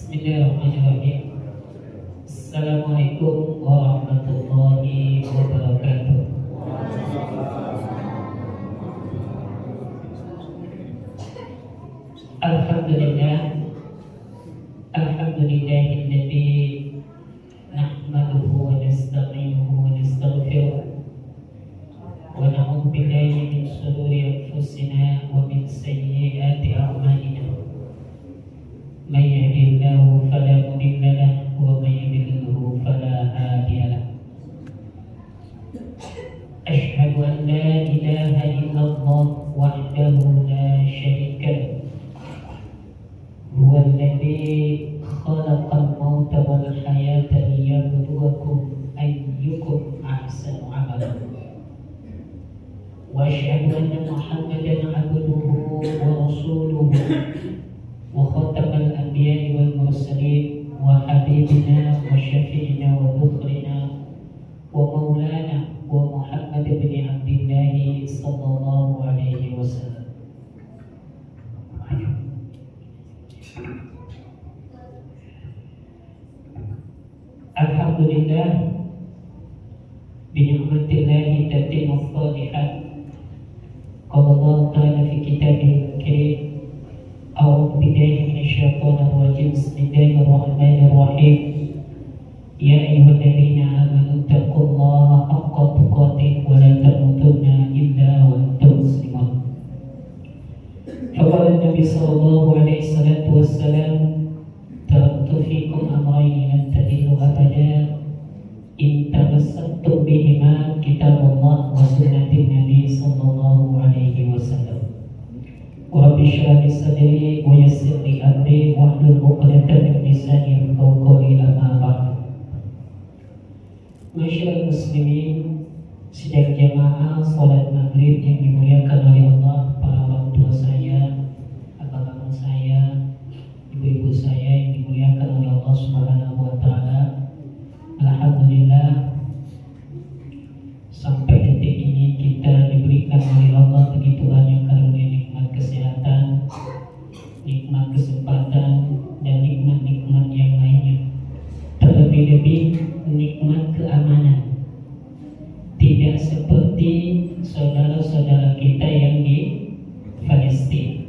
Bismillahirrahmanirrahim. Assalamualaikum warahmatullahi wabarakatuh. Alhamdulillah, alhamdulillahilladzi nahmaduhu wa nasta'inuhu wa nastaghfiruh wa na'udzu billahi min shururi anfusina wa min sayyiati a'malina. Man yahdihillahu fala mudilla lahu wa man yudlilhu fala hadiya lahu. Asyhadu an la ilaha illallah wahdahu la syarika lahu. Huwa alladzi khalaqal mauta wal hayata liyabluwakum ayyukum ahsanu amala. Wa asyhadu anna Muhammadan abduhu wa rasuluhu wa khatamal anbiya'i wal mursalin wa habibina wa syafi'ina wa dhukhrina wa maulana wa Muhammad bin Abdillah sallallahu alaihi wasallam. Alhamdulillah, bi ni'matillahi tatimmu shalihat. Qala Allah ta'ala fi kitabihil karim. A'udzu billahi minasyaitonir rajim. Bismillahirrahmanirrahim. Ya ayyuhalladzina amanu taqullaha haqqa tuqatih wa la tamutunna illa wa antum muslimun. Faqala Nabi sallallahu alaihi wasallam, taraktu fikum amrayn lan tadillu abada in tamassaktum bihima kitabullah wa sunnatin Nabi sallallahu alaihi wasallam. Rabbi shrah li sadri wa yassir li amri wahlul 'uqdatam min lisani yafqahu qawli. Amma ba'd. Masyaallah muslimin, sidang jamaah salat maghrib yang dimuliakan oleh Allah, para orang tua saya, abang-abang saya, ibu-ibu saya yang dimuliakan oleh Allah Subhanahu wa taala. Alhamdulillah, sampai detik ini kita diberikan oleh Allah begitu banyak karunia nikmat kesehatan, nikmat kesempatan, dan nikmat-nikmat yang lainnya. Terlebih-lebih nikmat keamanan. Tidak seperti saudara-saudara kita yang di Palestina.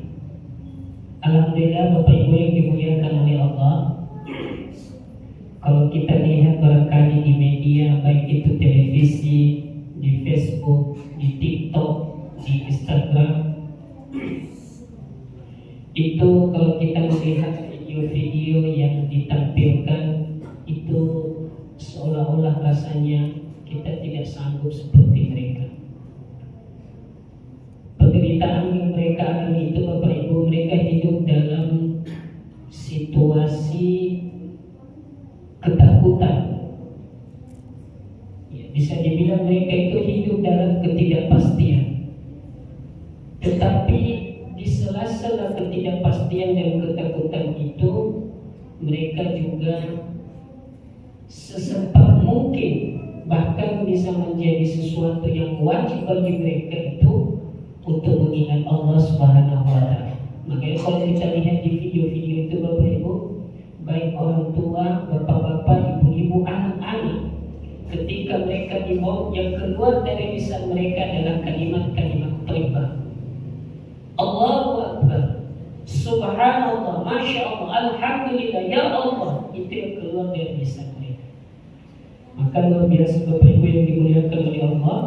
Alhamdulillah, Bapak Ibu yang dimuliakan oleh Allah, kalau kita lihat barangkali di media, baik itu televisi, di Facebook, di TikTok, di Instagram, itu kalau kita melihat video-video yang ditampilkan, itu seolah-olah rasanya kita tidak sanggup seperti mereka. Penderitaan yang mereka alami itu, Bapak Ibu, mereka hidup dalam situasi ketakutan. Ya, bisa dibilang mereka itu hidup dalam ketidakpastian. Tetapi di sela-sela ketidakpastian dan ketakutan itu, mereka juga sesempat mungkin, bahkan bisa menjadi sesuatu yang wajib bagi mereka itu untuk mengingat Allah Subhanahu wa taala. Makanya kalau kita lihat di video-video itu, Bapak Ibu, baik orang tua, bapak-bapak, ibu-ibu, anak-anak, ketika mereka di maut, yang keluar dari lisan mereka adalah kalimat-kalimat thayyibah. Allahu Akbar, Subhanallah, Masya Allah, Alhamdulillah, Ya Allah. Itu yang keluar dari lisan mereka. Maka luar biasa, Bapak Ibu yang dimuliakan oleh Allah.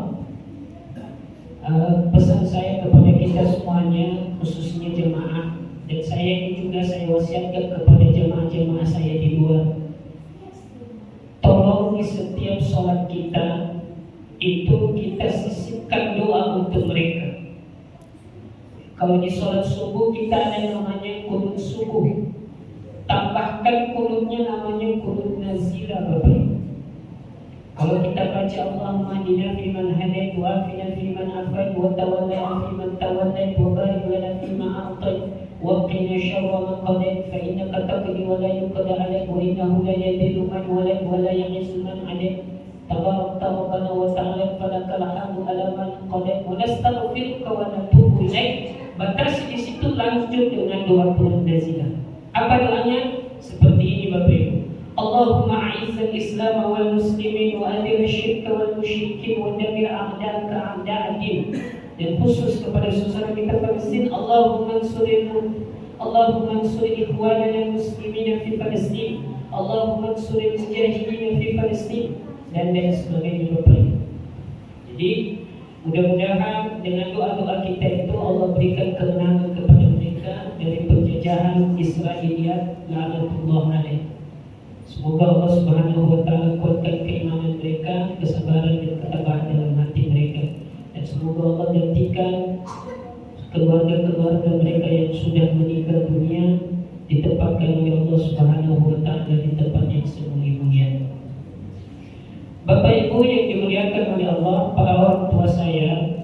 Pesan saya kepada kita semuanya, khususnya jemaah, dan saya ini juga saya wasiatkan kepada jemaah-jemaah saya di luar. Tolong di setiap sholat kita itu kita sisipkan doa untuk mereka. Kalau di sholat subuh kita ada namanya qunut subuh, tambahkan qunutnya namanya qunut nazila, Bapak Ibu. Kalau kita baca Allahumma hdina fiman hadait wa afina fiman afait wa tawallana fiman tawallait wa barik lana fima a'tait wa qina syarra ma qadait fa innaka taqdi wa la yuqda 'alaik wa innahu la yadhillu man walait wa la yu'izzu man 'adait tabarakta rabbana wa ta'ala falakal hamdu ala man qadait wa nastaghfiruka wa natubu ilaik. Batasi di situ, lanjut dengan doa qunut nazilah. Apa doanya? Seperti Bapak Ibu. Allahumma a'izzal Islam wal muslimin wa adil syirka wal musyrikin wa damir a'da'aka a'da'ad-din. Dan khusus kepada saudara kita Palestin, Allahumma ansur ikhwanana muslimin fi Palestin. Allahumma ansur mujahidin fi Palestin dan lain sebagainya Bapak Ibu. Jadi mudah-mudahan dengan doa-doa kita itu Allah berikan kemenangan kepada mereka dari penjajahan Israiliyat la'natullah alaih. Semoga Allah Subhanahu wa taala kuatkan keimanan mereka, kesabaran dan ketabahan dalam hati mereka. Dan semoga Allah gantikan keluarga-keluarga mereka yang sudah meninggal dunia ditempatkan oleh Allah Subhanahu wa taala di tempat yang semulia-mulianya. Bapak Ibu yang dimuliakan oleh Allah, para orang tua saya,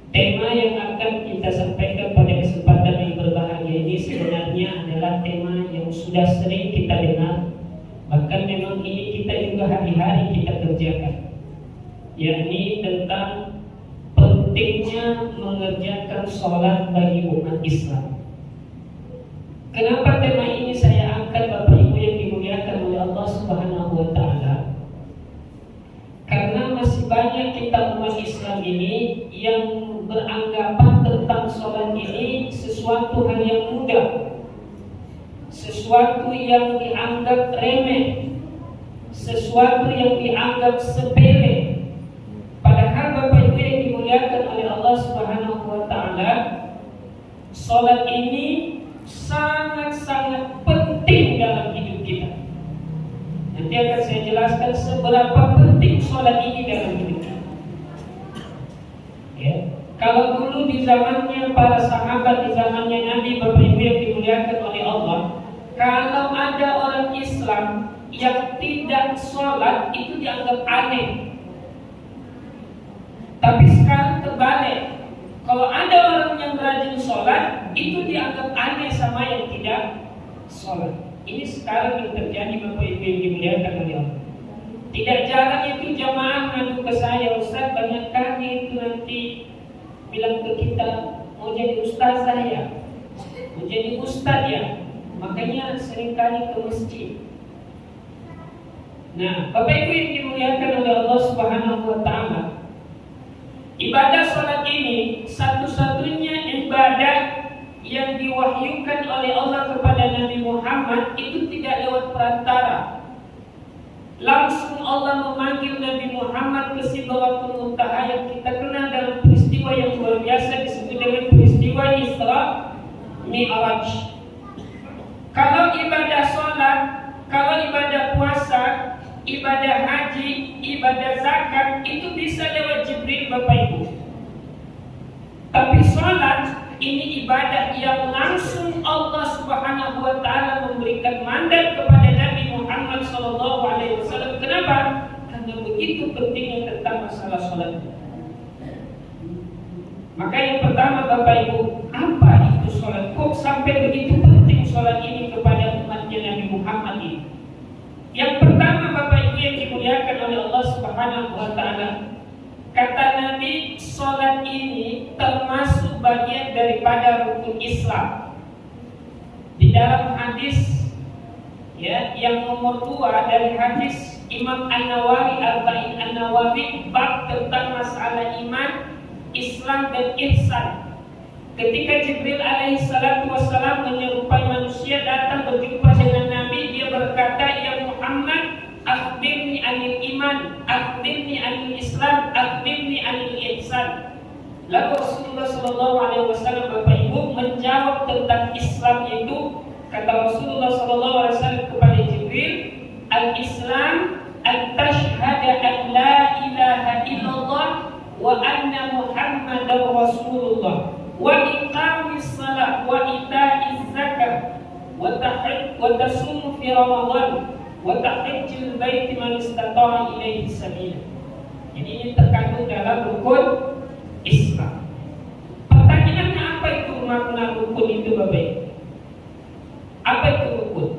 tema yang akan kita sampaikan pada kesempatan yang berbahagia ini sebenarnya adalah tema yang sudah sering kita dengar, bahkan memang ini kita juga hari-hari kita kerjakan, yakni tentang pentingnya mengerjakan sholat bagi umat Islam. Kenapa tema ini saya angkat Bapak Ibu yang dimuliakan oleh Allah Subhanahu wa taala? Karena masih banyak kita umat Islam ini yang beranggapan tentang sholat ini sesuatu hal yang mudah, sesuatu yang dianggap remeh, sesuatu yang dianggap sepele. Padahal Bapak Ibu yang dimuliakan oleh Allah Subhanahu wa taala, sholat ini sangat-sangat penting dalam hidup kita. Nanti akan saya jelaskan seberapa penting sholat ini dalam hidup kita. Ya. Kalau dulu di zamannya para sahabat, di zamannya Nabi, Bapak Ibu yang dimuliakan oleh Allah, kalau ada orang Islam yang tidak sholat itu dianggap aneh. Tapi sekarang terbalik, kalau ada orang yang rajin sholat itu dianggap aneh sama yang tidak sholat. Ini sekarang yang terjadi Bapak Ibu yang dimuliakan oleh Allah. Tidak jarang itu jamaah ngadu ke saya, Ustaz, banyak kali itu nanti bilang ke kita mau jadi ustazah ya, mau jadi ustaz ya, makanya seringkali ke masjid. Nah, Bapak Ibu yang dimuliakan oleh Allah Subhanahu wa taala, ibadah sholat ini satu-satunya ibadah yang diwahyukan oleh Allah kepada Nabi Muhammad itu tidak lewat perantara. Langsung Allah memanggil Nabi Muhammad ke Sidratul Muntaha yang kita kenal dalam peristiwa yang luar biasa disebut dengan peristiwa Isra Mi'raj. Kalau ibadah sholat, kalau ibadah puasa, ibadah haji, ibadah zakat itu bisa lewat Jibril Bapak Ibu. Tapi sholat ini ibadah yang langsung Allah Subhanahu wa taala memberikan mandat kepada Nabi Muhammad sallallahu alaihi wasallam. Kenapa? Karena begitu pentingnya tentang masalah sholat. Maka yang pertama Bapak Ibu, apa itu sholat? Kok sampai begitu penting sholat ini kepada umatnya Nabi Muhammad ini? Yang pertama Bapak Ibu yang dimuliakan oleh Allah Subhanahu wa taala, kata Nabi, sholat ini termasuk bagian daripada rukun Islam. Di dalam hadis ya yang nomor 2 dari hadis Imam An-Nawawi, Arba'in An-Nawawi, bab tentang masalah iman, Islam dan ihsan. Ketika Jibril alaihi salatu wassalam menyerupai manusia datang berjumpa dengan Nabi, dia berkata, "Ya Muhammad, akhbirni anil iman, akhbirni anil Islam, akhbirni anil ihsan." Lalu Rasulullah sallallahu alaihi wasallam Bapak Ibu menjawab tentang Islam itu, kata Rasulullah sallallahu alaihi wasallam kepada Jibril, "Al-Islam an tashhada an la ilaha illallah wa anna Muhammadar Rasulullah wa iqamis salat wa ita'iz zakat wa tasumu fi Ramadan wa tahajjul bait man istata'a ilaihi sabila." Jadi ini terkandung dalam rukun Islam. Pertanyaannya, apa itu makna rukun itu Bapak Ibu? Apa itu rukun?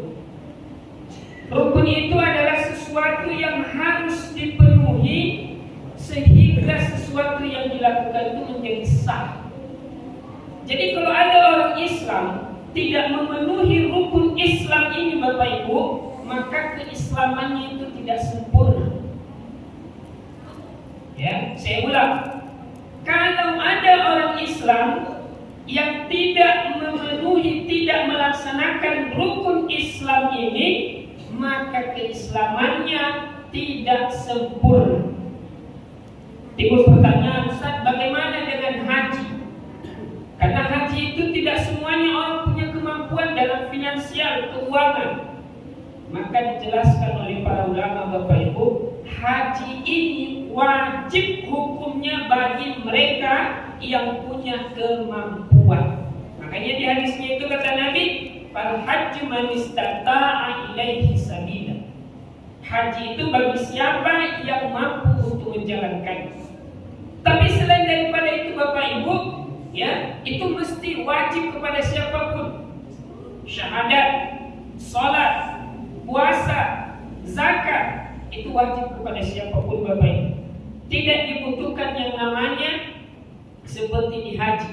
Rukun itu adalah sesuatu yang harus dipenuhi sehingga sesuatu yang dilakukan itu menjadi sah. Jadi kalau ada orang Islam tidak memenuhi rukun Islam ini maka keislamannya itu tidak sempurna. Ya, saya ulang. Kalau ada orang Islam yang tidak memenuhi, tidak melaksanakan rukun Islam ini, maka keislamannya tidak sempurna. Timbul pertanyaan, Ustaz, bagaimana dengan haji? Karena haji itu tidak semuanya orang punya kemampuan dalam finansial, keuangan. Maka dijelaskan oleh para ulama, Bapak Ibu, haji ini wajib hukumnya bagi mereka yang punya kemampuan. Makanya di hadisnya itu kata Nabi, "Fal hajju man istata'a ilaihi sabila." Haji itu bagi siapa yang mampu untuk menjalankannya. Tapi selain daripada itu Bapak Ibu, ya, itu mesti wajib kepada siapapun. Syahadat, salat, puasa, zakat itu wajib kepada siapapun Bapak Ibu. Tidak dibutuhkan yang namanya seperti di haji.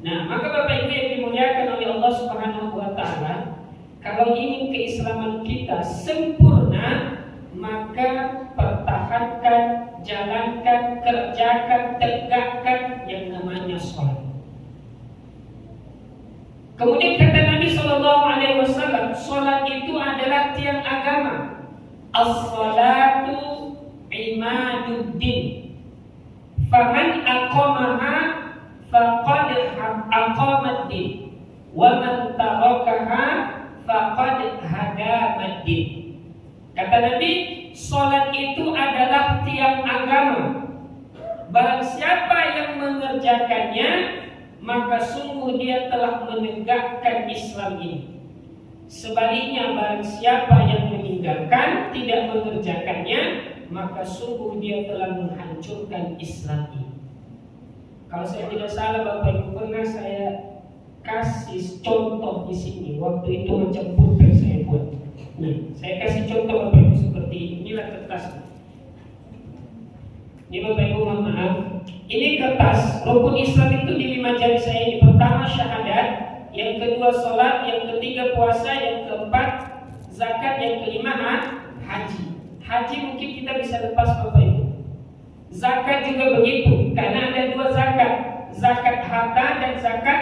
Nah, maka Bapak Ibu yang dimuliakan oleh Allah Subhanahu wa taala, kalau ingin keislaman kita sempurna, maka pertahankan, jalankan, kerjakan, tegakkan yang namanya sholat. Kemudian kata Nabi SAW, sholat itu adalah tiang agama. As-salatu imaduddin. Faman aqamaha faqad aqamaddin. Wa man tarakaha faqad hadamaddin. Kata Nabi, sholat itu adalah tiang agama. Barang siapa yang mengerjakannya, maka sungguh dia telah menegakkan Islam ini. Sebaliknya, barang siapa yang meninggalkan, tidak mengerjakannya, maka sungguh dia telah menghancurkan Islam ini. Kalau saya tidak salah, Bapak Ibu, pernah saya kasih contoh di sini. Waktu itu macam pulpen saya buat. Nih, saya kasih contoh Bapak Ibu seperti ini. Inilah kertas. Ini Bapak Ibu, mohon maaf. Ini kertas. Rukun Islam itu di 5 jari saya ini. Pertama syahadat, yang kedua sholat, yang ketiga puasa, yang keempat zakat, yang kelima haji. Haji mungkin kita bisa lepas Bapak Ibu. Zakat juga begitu, karena ada 2 zakat, zakat harta dan zakat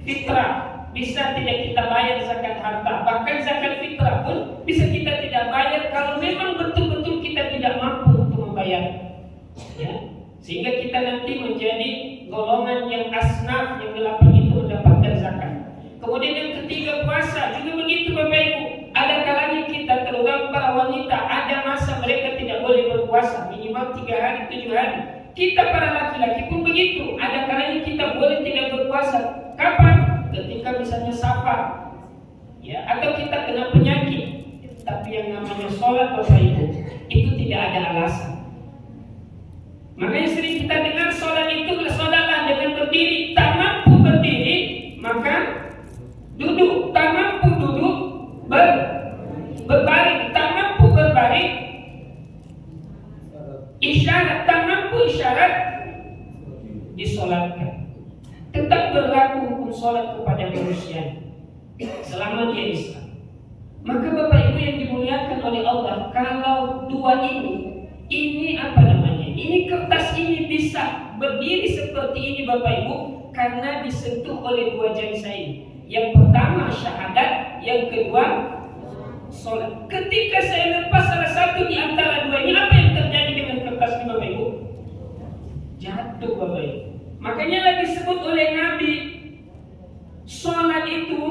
fitrah. Bisa tidak kita bayar zakat harta, bahkan zakat fitrah pun bisa kita tidak bayar kalau memang betul-betul kita tidak mampu untuk membayar. Ya, sehingga kita nanti menjadi golongan yang asnaf, yang 8 itu mendapatkan zakat. Kemudian yang ketiga puasa juga begitu Bapak Ibu. Ada kalanya kita, terutama para wanita, ada masa mereka tidak boleh berpuasa, minimal 3 hari, 7 hari. Kita para laki-laki pun begitu. Ada kalanya kita boleh tidak berpuasa. Kapan? Ketika misalnya safar, ya, atau kita kena penyakit. Tapi yang namanya sholat Bapak Ibu, itu tidak ada alasan. Makanya sering kita dengar sholat itu, sholatlah dengan berdiri. Tak mampu berdiri, maka duduk. Tak mampu duduk, berbaring. Tak mampu berbaring, isyarat. Tak mampu isyarat, disolatkan. Tetap berlaku hukum sholat kepada manusia selama dia Islam. Maka Bapak Ibu yang dimuliakan oleh Allah, kalau 2 ini apa namanya? Ini kertas ini bisa berdiri seperti ini Bapak Ibu, karena disentuh oleh 2 jari saya ini. Yang pertama syahadat, yang kedua sholat. Ketika saya lepas salah satu di antara 2 ini, apa yang terjadi dengan kertas ini Bapak Ibu? Jatuh Bapak Ibu. Makanya lagi disebut oleh Nabi, sholat itu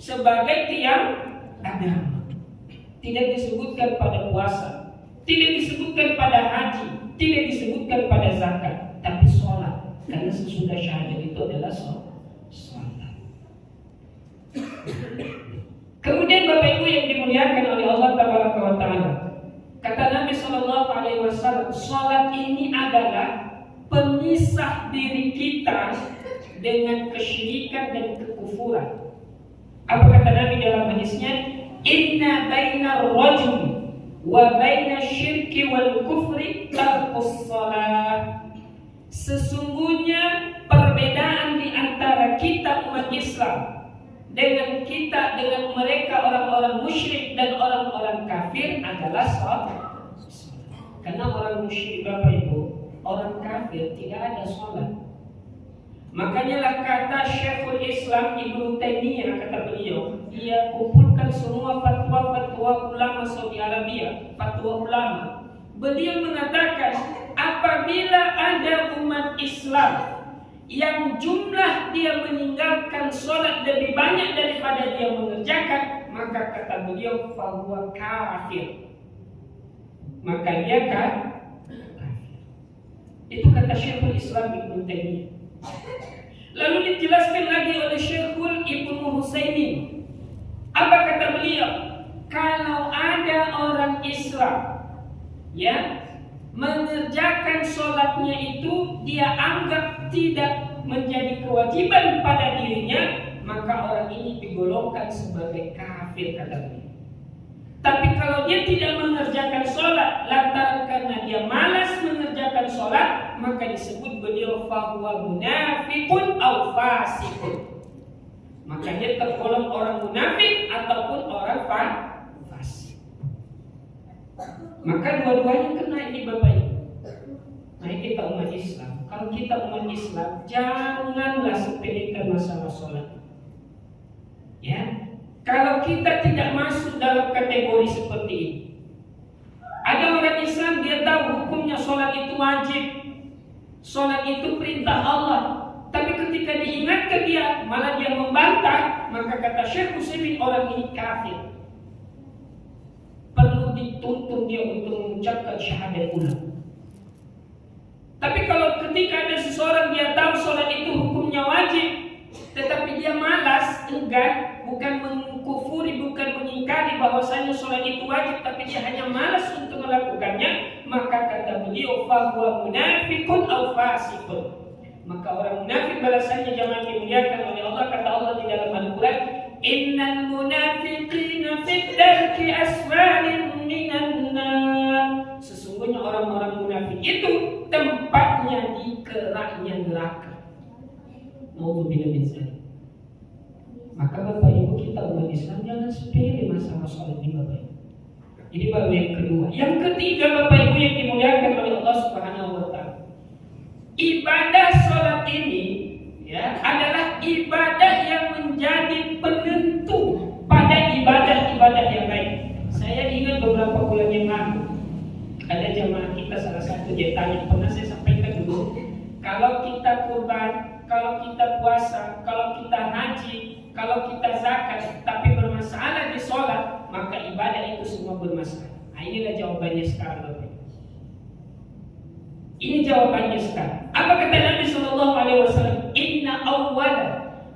sebagai tiang agama. Tidak disebutkan pada puasa, tidak disebutkan pada haji, tidak disebutkan pada zakat, tapi sholat. Karena sesudah syahadat itu adalah sholat. Kemudian Bapak Ibu yang dimuliakan oleh Allah Tabaraka wa Ta'ala, kata Nabi SAW, sholat ini adalah pemisah diri kita dengan kesyirikan dan kekufuran. Apa kata Nabi dalam hadisnya? Inna baina rajul wa baina syirki wal kufri tarkus shalah. Sesungguhnya perbedaan di antara kita umat Islam dengan kita, dengan mereka orang-orang musyrik dan orang-orang kafir adalah sholat. Karena orang musyrik, Bapak Ibu, orang kafir tidak ada sholat. Makanya lah kata Syekhul Islam Ibnu Taimiyah, kata beliau, dia kumpulkan semua fatwa-fatwa ulama Saudi Arabia, fatwa ulama. Beliau mengatakan, apabila ada umat Islam yang jumlah dia meninggalkan sholat lebih banyak daripada dia mengerjakan, maka kata beliau, fahuwa kafir. Maka dia kan kafir. Itu kata Syekhul Islam Ibnu Taimiyah. Lalu dijelaskan lagi oleh Syekhul Ibnu Utsaimin. Apa kata beliau? Kalau ada orang Islam ya mengerjakan sholatnya itu dia anggap tidak menjadi kewajiban pada dirinya, maka orang ini digolongkan sebagai kafir, kata beliau. Tapi kalau dia tidak mengerjakan sholat lantaran karena dia malas mengerjakan sholat, maka disebut beliau fahuwa munafiqun aw fasiqun. Maka dia tergolong orang munafik ataupun orang fasik. Maka dua-duanya kena ini, Bapak Ibu. Nah, kita umat Islam. Kalau kita umat Islam, janganlah sepelekan masalah sholat. Ya. Kalau kita tidak masuk dalam kategori seperti ini. Ada orang Islam, dia tahu hukumnya sholat itu wajib, sholat itu perintah Allah. Tapi ketika diingatkan dia, malah dia membantah. Maka kata Syekh Utsaimin, orang ini kafir. Perlu dituntun dia untuk mengucapkan syahadat ulang. Tapi kalau ketika ada seseorang dia tahu sholat itu hukumnya wajib, tetapi dia malas, enggan, bukan mengkufuri, bukan mengingkari bahwasanya sholat itu wajib, tapi dia hanya malas untuk melakukannya, maka kata beliau fahuwa munafiqun aw fasiqun. Maka orang munafik balasannya jamaah dimuliakan oleh Allah, kata Allah di dalam Al-Quran, innal munafiqina fid darki asfalin minan nar. Sesungguhnya orang-orang munafik itu tempatnya di keraknya neraka. Nauzubillah min dzalik. Maka Bapak Ibu, kita umat Islam jangan sepele masalah sholat ini, Bapak Ibu. Ini baru yang kedua. Yang ketiga, Bapak Ibu yang dimuliakan oleh Allah Subhanahu wa taala. Ibadah sholat ini ya adalah ibadah yang menjadi penentu pada ibadah-ibadah yang lain. Saya ingat beberapa bulan yang lalu ada jamaah kita salah satu dia tanya, pernah saya sampaikan dulu, kalau kita kurban, kalau kita puasa, kalau kita haji, kalau kita zakat, tapi bermasalah di sholat, maka ibadah itu semua bermasalah. Nah, inilah jawabannya sekarang, Bapak. Ini jawabannya sekarang. Apa kata Nabi Sallallahu Alaihi Wasallam? Inna awwala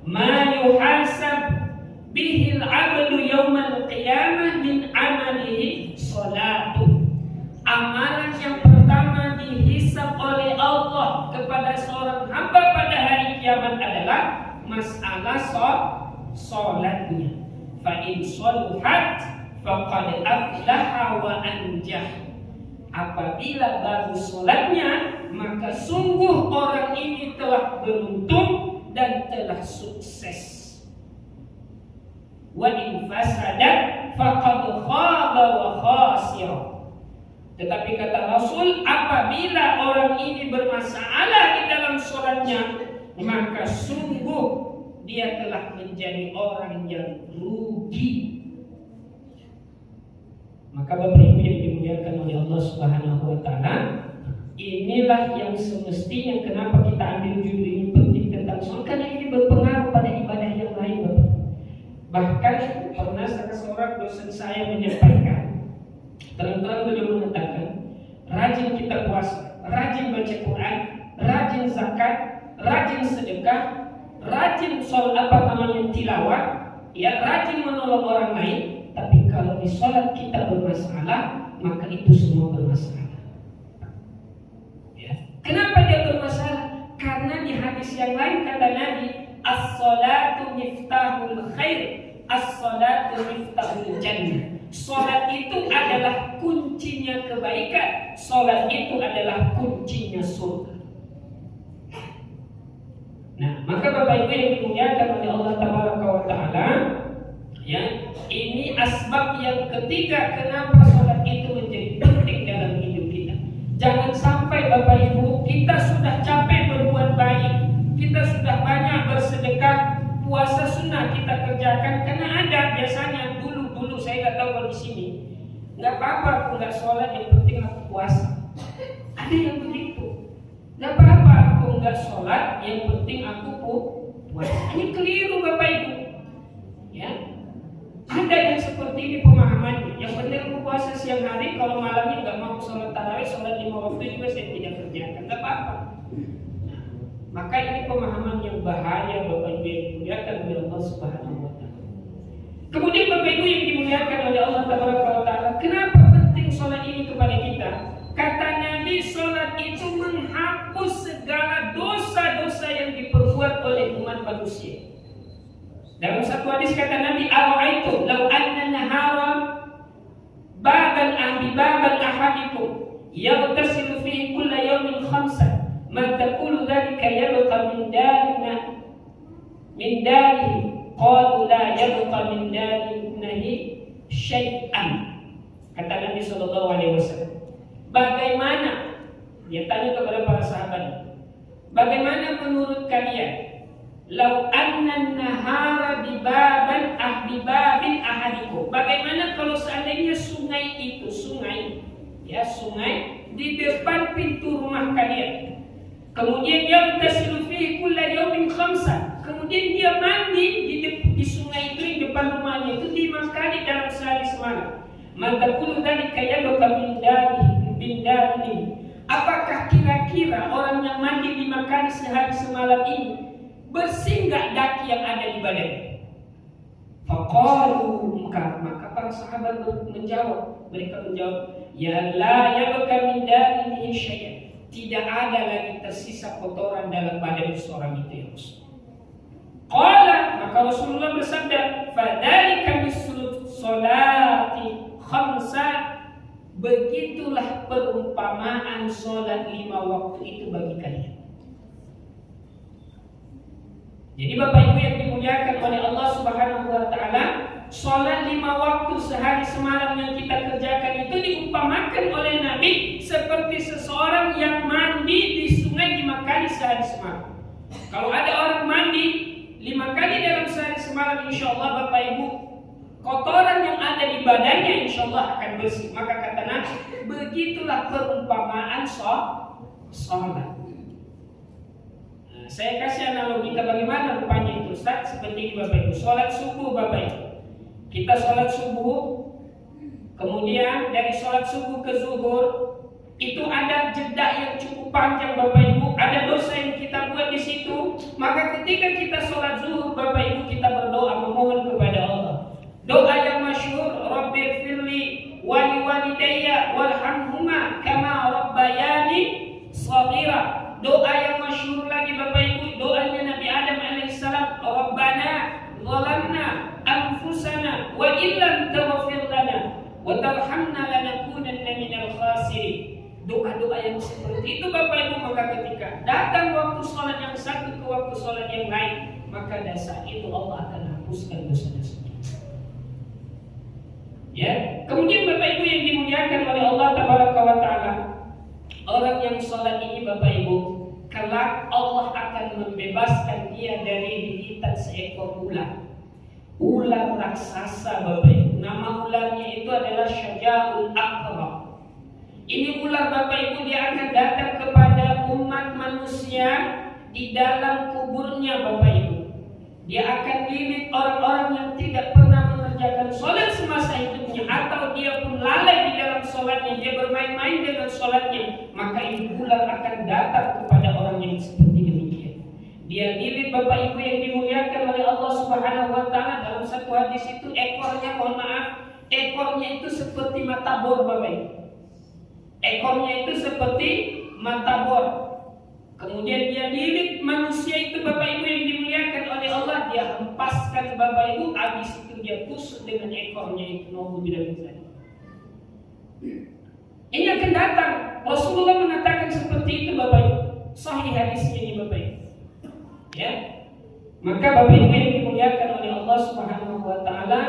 ma yuhasab bihi al-abdu yawmal qiyamah min amalihi salatu. Amalan yang pertama dihisab oleh Allah kepada seorang hamba pada hari kiamat adalah masalah sholatnya. Fa in sholuhat faqad aflaha wa anjah. Apabila bagus sholatnya, maka sungguh orang ini telah beruntung dan telah sukses. Wa in fasadat faqad khaba wa khasira. Tetapi kata Rasul, apabila orang ini bermasalah di dalam sholatnya, maka sungguh dia telah menjadi orang yang rugi. Maka Bapak Ibu yang dimuliakan oleh Allah Subhanahu wa taala, inilah yang semestinya kenapa kita ambil judul ini penting tentang sholat, karena ini berpengaruh pada ibadah yang lain, Bapak. Bahkan pernah seorang dosen saya menyampaikan, terang-terang beliau mengatakan, rajin kita puasa, rajin baca Quran, rajin zakat, rajin sedekah, rajin sholat tilawah, ya, rajin menolong orang lain. Tapi kalau di sholat kita bermasalah, maka itu semua bermasalah. Ya. Kenapa dia bermasalah? Karena di hadis yang lain kata Nabi, as-salatu miftahul khair, as-salatu miftahul jannah. Sholat itu adalah kuncinya kebaikan, sholat itu adalah kuncinya surga. Nah, maka Bapak Ibu yang dimuliakan oleh Allah Taala, sebab yang ketiga kenapa sholat itu menjadi penting dalam hidup kita. Jangan sampai Bapak Ibu kita sudah capek berbuat baik, kita sudah banyak bersedekah, puasa sunnah kita kerjakan karena ada biasanya dulu saya nggak tahu kalau di sini nggak apa-apa aku nggak sholat yang penting aku puasa. Ada yang begitu, nggak apa-apa aku nggak sholat yang penting aku puasa. Ini keliru Bapak Ibu. Ya, ada yang seperti ini pemahamannya. Yang penting aku puasa siang hari, kalau malamnya nggak mau sholat tarawih, sholat 5 waktu juga saya tidak kerjakan, nggak apa-apa. Nah, maka ini pemahaman yang bahaya Bapak Ibu yang dimuliakan oleh Allah Subhanahu wa Ta'ala. Kemudian Bapak Ibu yang dimuliakan oleh Allah Taala, kenapa penting sholat ini kepada kita? Kata Nabi, sholat itu menghapus segala dosa-dosa yang diperbuat oleh umat manusia. Dalam satu hadis kata Nabi, "Ara'aitum law anna nahara baban ahadikum yaghtasilu fihi kulla yawmin khamsan ma taqulu dhalika yabqa min darihi qalu la yabqa min darihi syai'an." Kata Nabi sallallahu alaihi wasallam, bagaimana, dia tanya kepada para sahabat, bagaimana menurut kalian lau anna nahara bibabin ahadikum, bagaimana kalau seandainya sungai itu sungai di depan pintu rumah kalian, kemudian yaghtasilu fihi kulla yawmin khamsa, kemudian dia mandi di sungai itu di depan rumahnya itu 5 kali dalam sehari semalam, maka kullu dzalika yabqa min darihi, apakah kira-kira orang yang mandi 5 kali sehari semalam ini bersih nggak daki yang ada di badannya? Faqalu, maka para sahabat mereka menjawab, ya la yabqa min darihi syai'an, tidak ada lagi tersisa kotoran dalam badan seorang itu ya Rasul. Qala, maka Rasulullah bersabda, fadzalika mislu sholati khamsa, begitulah perumpamaan sholat 5 waktu itu bagi kalian. Jadi Bapak Ibu yang dimuliakan oleh Allah Subhanahu wa Ta'ala, sholat 5 waktu sehari semalam yang kita kerjakan itu diumpamakan oleh Nabi seperti seseorang yang mandi di sungai 5 kali sehari semalam. Kalau ada orang mandi 5 kali dalam sehari semalam, insya Allah Bapak Ibu, kotoran yang ada di badannya insya Allah akan bersih. Maka kata Nabi, begitulah perumpamaan sholat. Saya kasih analogi bagaimana rupanya itu Ustaz, seperti ini Bapak Ibu. Sholat subuh Bapak Ibu, kita sholat subuh, kemudian dari sholat subuh ke zuhur itu ada jeda yang cukup panjang Bapak Ibu, ada dosa yang kita buat di situ. Maka ketika kita sholat zuhur Bapak Ibu, kita berdoa memohon kepada Allah. Doa yang masyhur, Rabbighfirli wa liwalidayya warhamhuma kama rabbayani shaghira. Doa yang masyhur lagi Bapak Ibu, doanya Nabi Adam alaihissalam, Rabbana zalamna anfusana wa illam taghfir lana wa tarhamna lanakunanna minal khasirin. Doa-doa yang seperti itu Bapak Ibu, maka ketika datang waktu sholat yang satu ke waktu sholat yang lain, maka dasar itu Allah akan hapuskan dosa-dosa. Ya, kemudian Bapak Ibu yang dimuliakan oleh Allah Taala, orang yang sholat ini Bapak Ibu, kelak Allah akan membebaskan dia dari gigitan seekor ular raksasa Bapak Ibu. Nama ularnya itu adalah Syaja'ul Aqrab. Ini ular Bapak Ibu, dia akan datang kepada umat manusia di dalam kuburnya Bapak Ibu. Dia akan lilit orang-orang yang tidak pernah mengerjakan sholat semasa hidupnya, atau dia pun lalai di dalam sholatnya, dia bermain-main dengan sholatnya. Maka ini ular akan datang kepada orang yang seperti demikian. Dia lilit Bapak Ibu yang dimuliakan oleh Allah Subhanahu wa Ta'ala. Dalam satu hadis itu ekornya, mohon maaf, ekornya itu seperti mata bor Bapak Ibu. Ekornya itu seperti mata bor. Kemudian dia lilit manusia itu Bapak Ibu yang dimuliakan oleh Allah, dia hempaskan Bapak Ibu, habis itu dia tusuk dengan ekornya itu. Nauzubillah. Ini akan datang. Rasulullah mengatakan seperti itu Bapak Ibu. Sahih hadisnya ini Bapak Ibu. Ya. Maka Bapak Ibu yang dimuliakan oleh Allah Subhanahu wa Ta'ala,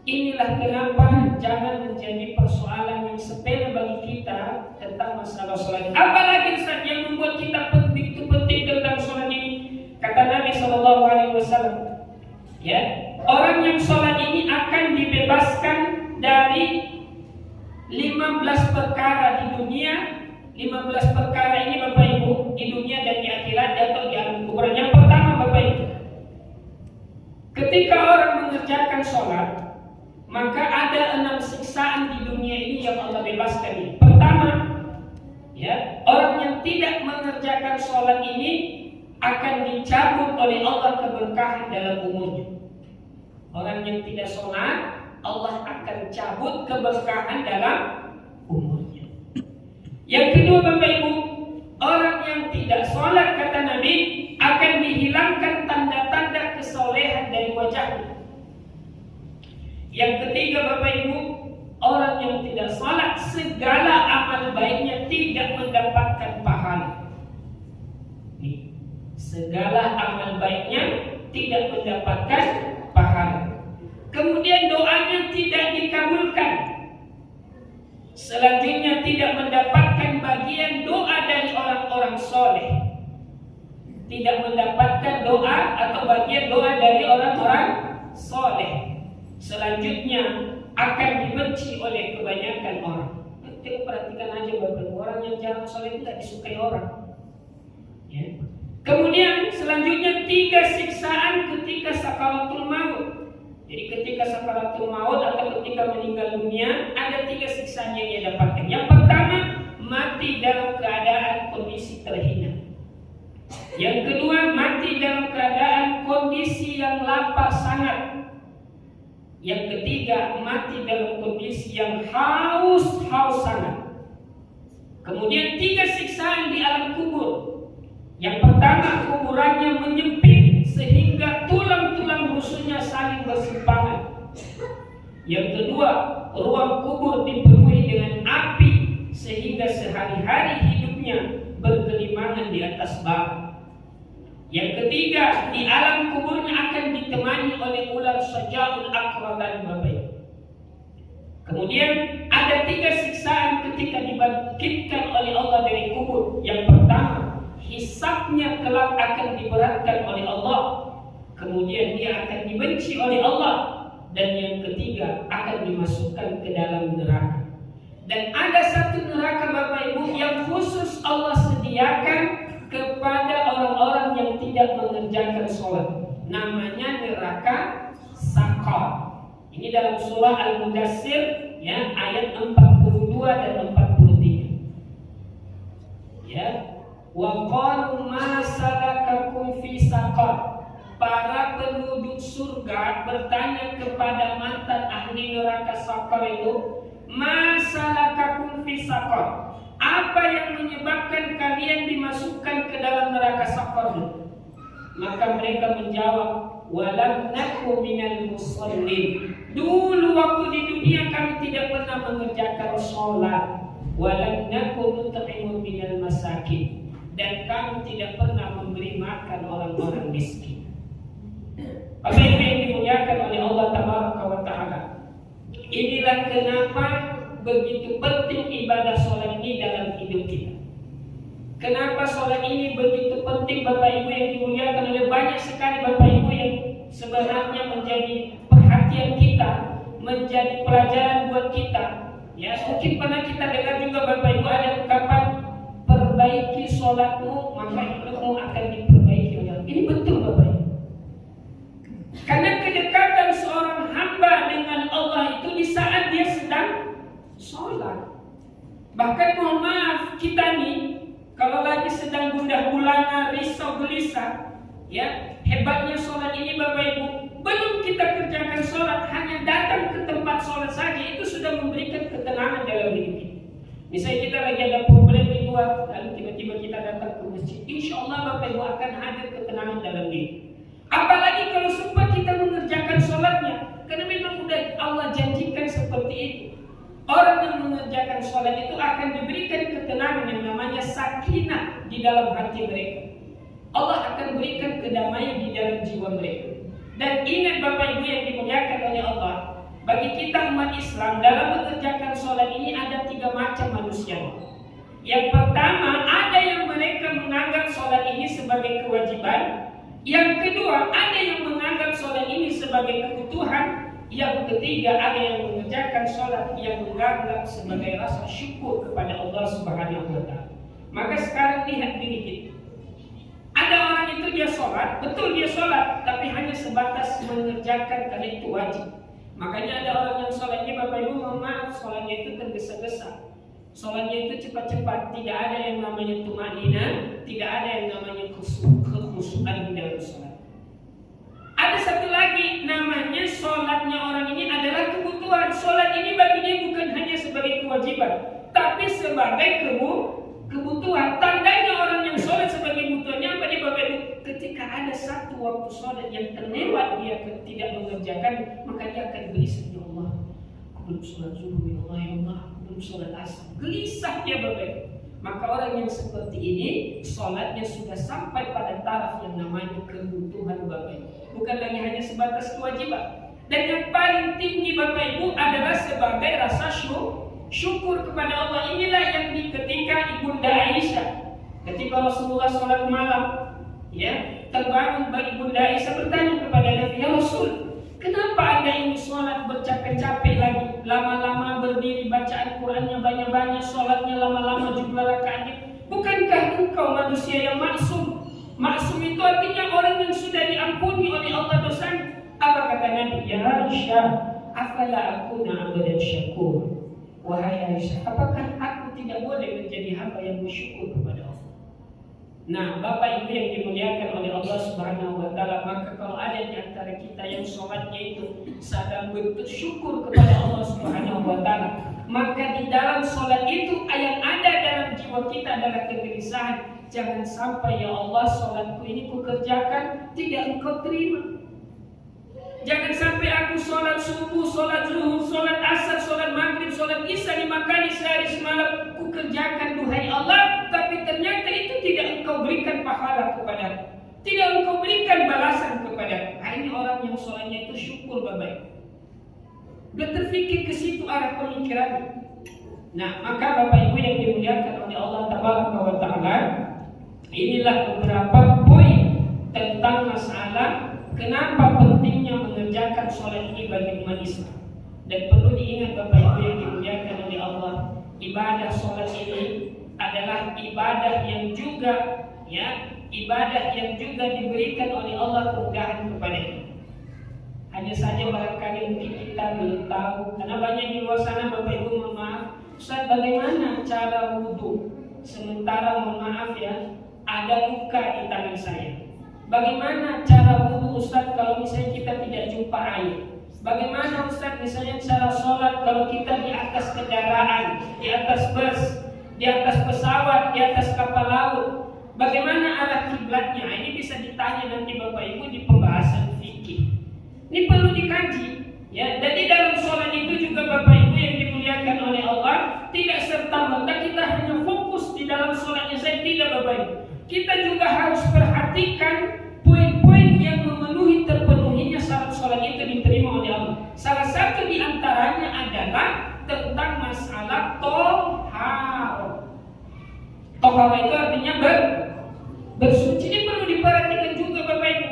inilah itulah kenapa jangan menjadi persoalan yang sepele bagi kita tentang masalah sholat. Apalagi saat yang membuat kita begitu penting tentang sholat ini. Kata Nabi SAW, ya, orang yang sholat ini akan dibebaskan dari 15 perkara di dunia. 15 perkara ini Bapak Ibu di dunia dan di akhirat atau di alam kubur. Yang pertama Bapak Ibu, ketika orang mengerjakan sholat, maka ada 6 siksaan di dunia ini yang Allah bebaskan. Pertama, ya, orang yang tidak mengerjakan sholat ini akan dicabut oleh Allah keberkahan dalam umurnya. Orang yang tidak sholat, Allah akan cabut keberkahan dalam umurnya. Yang kedua Bapak Ibu, orang yang tidak sholat, kata Nabi, akan dihilangkan tanda-tanda kesolehan dari wajahnya. Yang ketiga Bapak Ibu, orang yang tidak sholat, segala amal baiknya tidak mendapatkan pahala. Segala amal baiknya tidak mendapatkan pahala. Kemudian doanya tidak dikabulkan. Selanjutnya tidak mendapatkan bagian doa dari orang-orang soleh. Tidak mendapatkan doa atau bagian doa dari orang-orang soleh. Selanjutnya akan dibenci oleh kebanyakan orang. Kita perhatikan aja Bapak, orang yang jarang soleh tidak disukai orang. Ya. Kemudian selanjutnya 3 siksaan ketika sakaratul maut. Jadi ketika sakaratul maut atau ketika meninggal dunia ada 3 siksaan yang dia dapatkan. Yang pertama, mati dalam keadaan kondisi terhina. Yang kedua, mati dalam keadaan kondisi yang lapar sangat. Yang ketiga, mati dalam kondisi yang haus sangat. Kemudian 3 siksaan di alam kubur. Yang pertama, kuburannya menyempit sehingga tulang-tulang rusuknya saling bersimpangan. Yang kedua, ruang kubur dipenuhi dengan api sehingga sehari-hari hidupnya bergelimangan di atas bara. Yang ketiga, di alam kuburnya akan ditemani oleh ular sajaul akbar dan babai. Kemudian ada 3 siksaan ketika dibangkitkan oleh Allah dari kubur. Yang pertama, hisabnya kelak akan diberatkan oleh Allah. Kemudian dia akan dibenci oleh Allah. Dan yang ketiga, akan dimasukkan ke dalam neraka. Dan ada satu neraka Bapak Ibu yang khusus Allah sediakan kepada orang-orang yang tidak mengerjakan sholat. Namanya neraka Saqar. Ini dalam surah Al-Mudassir, ya, ayat 42 dan 43. Ya, wa qalu ma salakakum fi saqar. Para penduduk surga bertanya kepada mantan ahli neraka Saqar itu, ma salakakum fi saqar. Apa yang menyebabkan kalian dimasukkan ke dalam neraka Saqar? Maka mereka menjawab, walam naku minal musallin. Dulu waktu di dunia kami tidak pernah mengerjakan sholat. Walam naku nut'imu minal masakin. Dan kami tidak pernah memberi makan orang-orang miskin. Apa yang dimuliakan oleh Allah Tabaraka wa Ta'ala. Inilah kenapa begitu penting ibadah sholat ini dalam hidup kita. Kenapa sholat ini begitu penting Bapak Ibu yang dimuliakan oleh banyak sekali Bapak Ibu yang sebenarnya menjadi perhatian kita, menjadi pelajaran buat kita. Ya, mungkin pernah kita dengar juga Bapak Ibu ada ungkapan, perbaiki sholatmu maka hidupmu akan diperbaiki oleh Allah. Ini betul Bapak Ibu. Karena kedekatan seorang hamba dengan Allah itu di saat dia sedang sholat. Bahkan mohon maaf, kita nih kalau lagi sedang gundah gulana, risau gelisah, ya, hebatnya sholat ini Bapak Ibu, belum kita kerjakan sholat, hanya datang ke tempat sholat saja itu sudah memberikan ketenangan dalam hidup kita. Misalnya kita lagi ada problem di luar, lalu tiba-tiba kita datang ke masjid, insya Allah Bapak Ibu akan hadir ketenangan dalam diri. Apalagi kalau sempat kita mengerjakan sholatnya, karena memang sudah Allah janjikan seperti itu. Orang yang mengerjakan sholat itu akan diberikan ketenangan yang namanya sakinah di dalam hati mereka. Allah akan berikan kedamaian di dalam jiwa mereka. Dan ingat Bapak Ibu yang dimuliakan oleh Allah, Bagi kita umat Islam, dalam mengerjakan sholat ini ada 3 macam manusia. Yang pertama, ada yang mereka menganggap sholat ini sebagai kewajiban. Yang kedua, ada yang menganggap sholat ini sebagai kebutuhan. Yang ketiga, ada yang mengerjakan sholat yang menganggap sebagai rasa syukur kepada Allah Subhanahu wa Ta'ala. Maka sekarang lihat diri kita. Ada orang itu dia sholat, betul dia sholat, tapi hanya sebatas mengerjakan karena itu wajib. Makanya ada orang yang sholatnya, Bapak Ibu mohon maaf, sholatnya itu tergesa-gesa, sholatnya itu cepat-cepat, tidak ada yang namanya tumanina, tidak ada yang namanya kekhusyukan di dalam sholat. Ada satu lagi namanya sholatnya orang ini adalah kebutuhan. Sholat ini bagi dia bukan hanya sebagai kewajiban, tapi sebagai kebutuhan. Tandanya orang yang sholat sebagai kebutuhannya apa dia, Bapak Ibu? Ketika ada satu waktu sholat yang terlewat dia tidak mengerjakan, maka dia akan gelisah, ya Allah, aku belum sholat zuhur, ya Allah, aku belum sholat asar. Gelisah dia, Bapak Ibu. Maka orang yang seperti ini sholatnya sudah sampai pada taraf yang namanya kebutuhan, Bapak Ibu, bukan lagi hanya sebatas kewajiban. Dan yang paling tinggi, Bapak Ibu, adalah sebagai rasa syukur kepada Allah. Inilah yang ketika Ibunda Aisyah, ketika Rasulullah sholat malam, ya, terbangun Ibunda Aisyah bertanya kepada Nabi, ya Rasul, kenapa Anda ini sholat bercapek-capek lagi, lama-lama berdiri, bacaan Qurannya banyak-banyak, sholatnya lama-lama, jumlah rakaatnya? Bukankah engkau manusia yang maksum? Maksum itu artinya orang yang sudah diampuni oleh Allah dosanya. Apa kata Nabi? Ya Aisyah, afala akuna abdan syakur. Wahai Aisyah, apakah aku tidak boleh menjadi hamba yang bersyukur kepada Allah? Nah, Bapak Ibu yang dimuliakan oleh Allah Subhanahu wa Ta'ala, maka kalau ada di antara kita yang sholatnya itu sedang bentuk syukur kepada Allah Subhanahu wa Ta'ala, maka di dalam sholat itu yang ada dalam jiwa kita adalah kegelisahan. Jangan sampai ya Allah, sholatku ini kukerjakan tidak Engkau terima. Jangan sampai aku sholat subuh, sholat zuhur, sholat asar, sholat maghrib, sholat isya 5 kali sehari semalam ku kerjakan duhai Allah, tapi ternyata itu tidak Engkau berikan pahala kepada, tidak Engkau berikan balasan kepada. Nah, ini orang yang sholatnya itu syukur, Bapak. Dia terfikir ke situ arah pemikirannya. Nah, maka Bapak Ibu yang dimuliakan oleh Allah Tabaraka wa Ta'ala, inilah beberapa poin tentang masalah kenapa pentingnya mengerjakan sholat ini bagi umat Islam. Dan perlu diingat Bapak Ibu yang dimuliakan oleh Allah, ibadah sholat ini adalah ibadah yang juga, ya, ibadah yang juga diberikan oleh Allah kemudahan kepada kita. Hanya saja barangkali mungkin kita belum tahu, karena banyak di luar sana Bapak Ibu mohon maaf, Ustaz bagaimana cara wudhu? Sementara mohon maaf ya, ada luka di tangan saya. Bagaimana cara wudhu Ustaz kalau misalnya kita tidak jumpa air? Bagaimana Ustaz misalnya cara sholat kalau kita di atas kendaraan, di atas bus, di atas pesawat, di atas kapal laut? Bagaimana arah kiblatnya? Ini bisa ditanya nanti Bapak Ibu di pembahasan fikih. Ini perlu dikaji, ya. Jadi dalam sholat itu juga Bapak Ibu yang dimuliakan oleh Allah, tidak serta-merta kita hanya fokus di dalam sholatnya saja, tidak Bapak Ibu. Kita juga harus perhatikan poin-poin yang terpenuhinya syarat sholat itu diterima oleh Allah. Salah satu di antaranya adalah tentang masalah tohar. Tohar itu artinya bersuci. Ini perlu diperhatikan juga Bapak Ibu,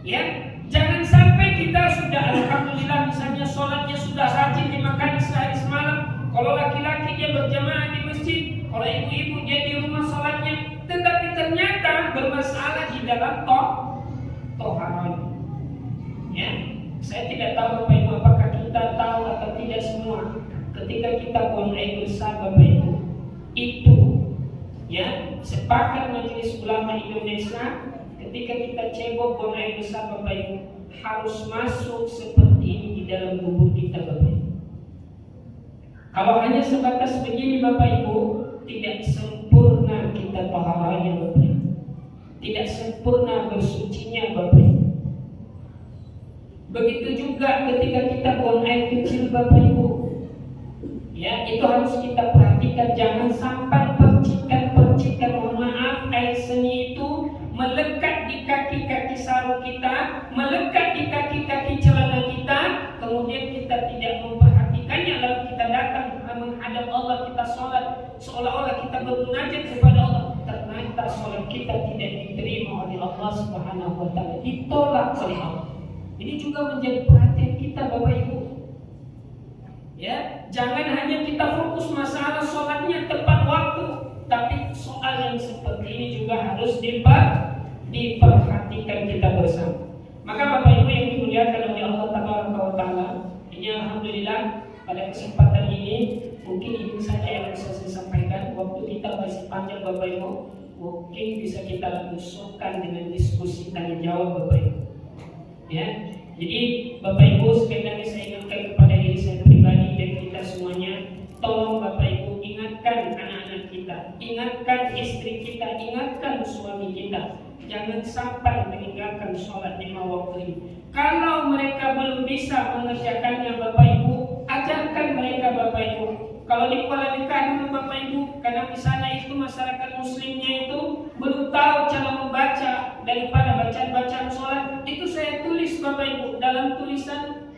ya. Jangan sampai kita sudah alhamdulillah misalnya sholatnya sudah rajin 5 kali sehari semalam. Kalau laki-laki dia berjamaah di masjid, kalau ibu-ibu dia di rumah sholatnya, tetapi ternyata bermasalah di dalam toharan. Ya, saya tidak tahu Bapak Ibu apakah kita tahu atau tidak semua. Ketika kita buang air besar Bapak Ibu, itu ya sepakat Majelis Ulama Indonesia. Ketika kita cebok buang air besar Bapak Ibu, harus masuk seperti ini di dalam tubuh kita Bapak Ibu. Kalau hanya sebatas begini Bapak Ibu, tidak sempurna kita taharahnya Bapak Ibu, tidak sempurna bersucinya Bapak Ibu. Begitu juga ketika kita buang air kecil Bapak Ibu, ya itu harus kita perhatikan. Jangan sampai percikan mohon maaf air seni itu melekat di kaki-kaki sarung kita, melekat di kaki-kaki celana kita, kemudian kita tidak Subhanahu wa taala, ditolak oleh Allah. Ini juga menjadi perhatian kita Bapak Ibu. Ya, jangan hanya kita fokus masalah sholatnya tepat waktu, tapi soal yang seperti ini juga harus diperhatikan kita bersama. Maka Bapak Ibu yang dimuliakan oleh Allah Taala, ini alhamdulillah pada kesempatan ini mungkin ini saja yang bisa saya sampaikan. Waktu kita masih panjang Bapak Ibu, mungkin bisa kita langsungkan dengan diskusi tanya jawab Bapak Ibu. Ya, jadi Bapak Ibu sekali lagi saya ingatkan kepada diri saya pribadi dan kita semuanya, tolong Bapak Ibu ingatkan anak-anak kita, ingatkan istri kita, ingatkan suami kita, jangan sampai meninggalkan sholat 5 waktu ini. Kalau mereka belum bisa mengerjakannya Bapak Ibu, ajarkan mereka Bapak Ibu. Kalau di Kuala Lumpur dulu Bapak Ibu, karena di sana itu masyarakat muslimnya itu belum tahu cara membaca daripada bacaan-bacaan sholat, itu saya tulis Bapak Ibu dalam tulisan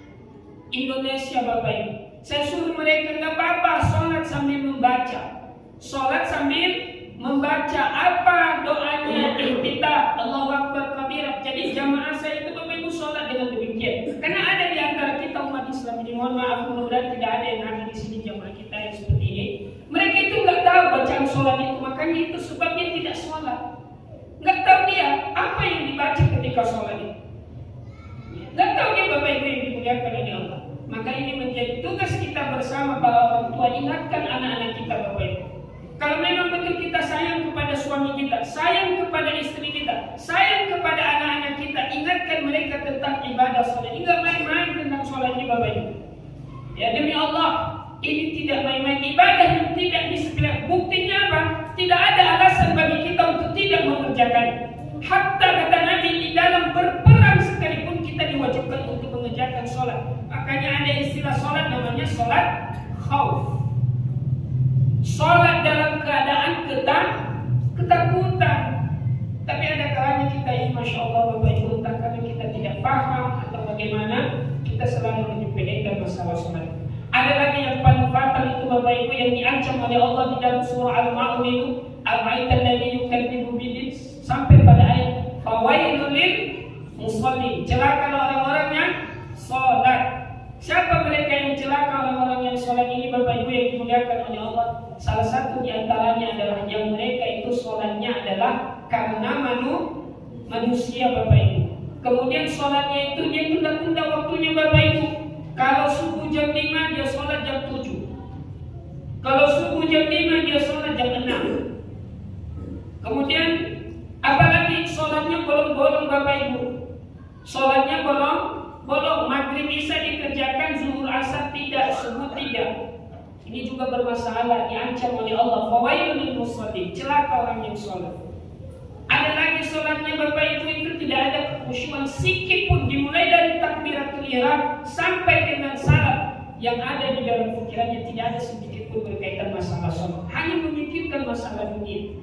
Indonesia Bapak Ibu. Saya suruh mereka nggak apa-apa sholat sambil membaca, sholat sambil membaca apa doanya iftitah, Allahu Akbar kabira. Jadi jamaah saya itu Bapak Ibu sholat dengan demikian. Karena ada di antara kita umat Islam ini, mohon maaf mudah-mudahan tidak ada yang ada di sini jamaah kita yang seperti ini. Mereka itu nggak tahu bacaan sholat itu, makanya itu sebabnya tidak sholat. Nggak tahu dia apa yang dibaca ketika sholat itu. Nggak tahu dia Bapak Ibu yang dimuliakan oleh Allah. Maka ini menjadi tugas kita bersama para orang tua, ingatkan anak-anak kita Bapak Ibu. Kalau memang betul kita sayang kepada suami kita, sayang kepada istri kita, sayang kepada anak-anak kita, ingatkan mereka tentang ibadah sholat. Ini nggak main-main tentang sholat ini Bapak Ibu. Ya demi Allah, ini tidak main-main, ibadah yang tidak disepelekan. Buktinya apa? Tidak ada alasan bagi kita untuk tidak mengerjakan. Hatta kata Nabi, di dalam berperang sekalipun kita diwajibkan untuk mengerjakan sholat. Makanya ada istilah sholat namanya sholat khauf. Sholat dalam keadaan ketakutan. Tapi ada kalanya kita ini Masya Allah Bapak Ibu, entah karena kita tidak paham atau bagaimana, kita selalu menyepelekan masalah sholat. Ada lagi yang paling fatal itu Bapak Ibu, yang diancam oleh Allah di dalam surah Al-Ma'un, Al-Aitan Nabi yukadzibu bidin, sampai pada ayat fawailul lil musallin, celaka orang-orang yang sholat. Siapa mereka yang celaka orang-orang yang sholat ini Bapak Ibu yang dimuliakan oleh Allah? Salah satu di antaranya adalah yang mereka itu sholatnya adalah karena manusia Bapak Ibu. Kemudian sholatnya itu dia tunda-tunda waktunya Bapak Ibu. Kalau subuh jam 5 dia sholat jam 7. Kalau subuh jam 5 dia sholat jam 6. Kemudian apalagi sholatnya bolong-bolong Bapak Ibu. Sholatnya bolong, maghrib bisa dikerjakan, zuhur asar tidak, subuh tidak. Ini juga bermasalah, diancam oleh Allah. Fawailul lil musallin, celaka orang yang sholat. Ada lagi sholatnya Bapak Ibu itu tidak ada kekhusyuan sedikit pun, dimulai dari takbiratul ihram sampai dengan salat. Yang ada di dalam pikirannya tidak ada sedikit pun berkaitan masalah sholat, hanya memikirkan masalah dunia.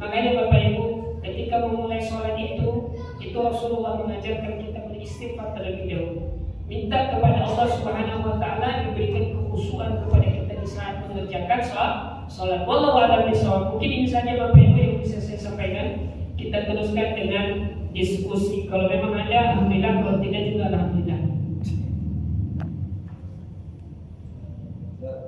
Makanya Bapak Ibu, ketika memulai sholat itu Rasulullah mengajarkan kita beristighfar terlebih dahulu. Minta kepada Allah Subhanahu wa taala diberikan kekhusyuan kepada kita di saat mengerjakan sholat. Wallahu a'lam bishawab. Mungkin ini saja Bapak Ibu yang bisa saya sampaikan. Kita teruskan dengan diskusi. Kalau memang ada, alhamdulillah. Kalau tidak juga